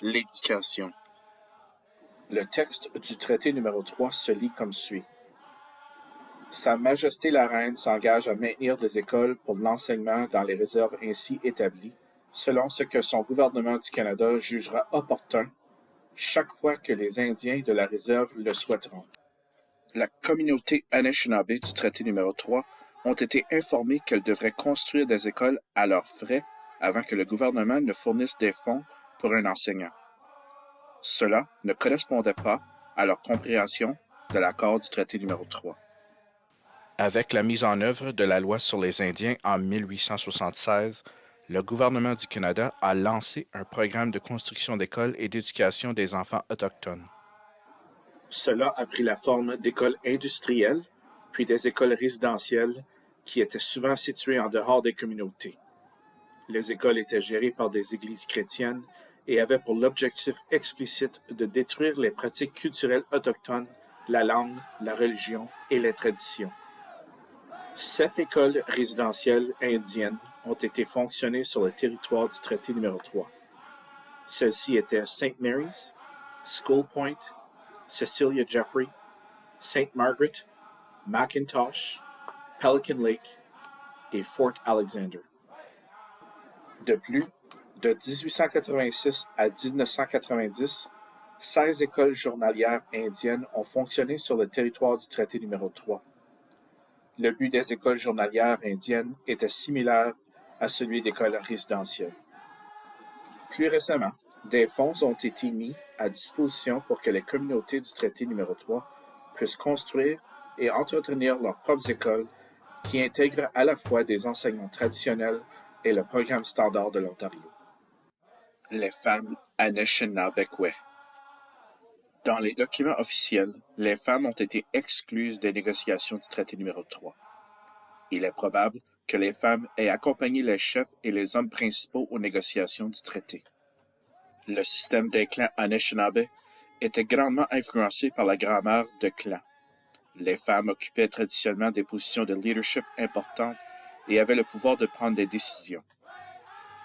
L'éducation. Le texte du traité numéro 3 se lit comme suit. Sa Majesté la Reine s'engage à maintenir des écoles pour l'enseignement dans les réserves ainsi établies, selon ce que son gouvernement du Canada jugera opportun, chaque fois que les Indiens de la réserve le souhaiteront. La communauté Anishinaabe du traité numéro 3 ont été informées qu'elles devraient construire des écoles à leurs frais avant que le gouvernement ne fournisse des fonds pour un enseignant. Cela ne correspondait pas à leur compréhension de l'accord du traité numéro 3. Avec la mise en œuvre de la loi sur les Indiens en 1876, le gouvernement du Canada a lancé un programme de construction d'écoles et d'éducation des enfants autochtones. Cela a pris la forme d'écoles industrielles, puis des écoles résidentielles qui étaient souvent situées en dehors des communautés. Les écoles étaient gérées par des églises chrétiennes et avaient pour l'objectif explicite de détruire les pratiques culturelles autochtones, la langue, la religion et les traditions. 7 écoles résidentielles indiennes ont été fonctionnées sur le territoire du traité numéro 3. Celles-ci étaient St. Mary's, School Point, Cecilia Jeffrey, St. Margaret, McIntosh, Pelican Lake et Fort Alexander. De plus, de 1886 à 1990, 16 écoles journalières indiennes ont fonctionné sur le territoire du traité numéro 3. Le but des écoles journalières indiennes était similaire à celui d'écoles résidentielles. Plus récemment, des fonds ont été mis à disposition pour que les communautés du traité numéro 3 puissent construire et entretenir leurs propres écoles qui intègrent à la fois des enseignements traditionnels et le programme standard de l'Ontario. Les femmes Anishinaabe. Dans les documents officiels, les femmes ont été exclues des négociations du traité numéro 3. Il est probable que les femmes aient accompagné les chefs et les hommes principaux aux négociations du traité. Le système des clans Anishinaabe était grandement influencé par la grammaire de clan. Les femmes occupaient traditionnellement des positions de leadership importantes et avaient le pouvoir de prendre des décisions.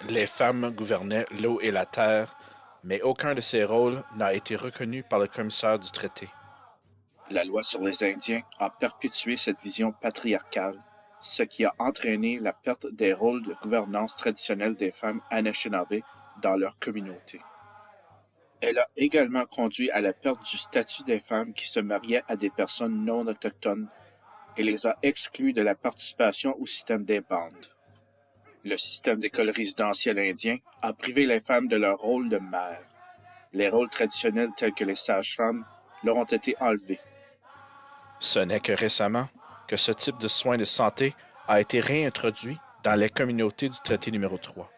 Les femmes gouvernaient l'eau et la terre, mais aucun de ces rôles n'a été reconnu par le commissaire du traité. La loi sur les Indiens a perpétué cette vision patriarcale, ce qui a entraîné la perte des rôles de gouvernance traditionnels des femmes Anishinaabe dans leur communauté. Elle a également conduit à la perte du statut des femmes qui se mariaient à des personnes non autochtones et les a exclues de la participation au système des bandes. Le système d'école résidentielle indien a privé les femmes de leur rôle de mère. Les rôles traditionnels tels que les sages-femmes leur ont été enlevés. Ce n'est que récemment que ce type de soins de santé a été réintroduit dans les communautés du traité numéro 3.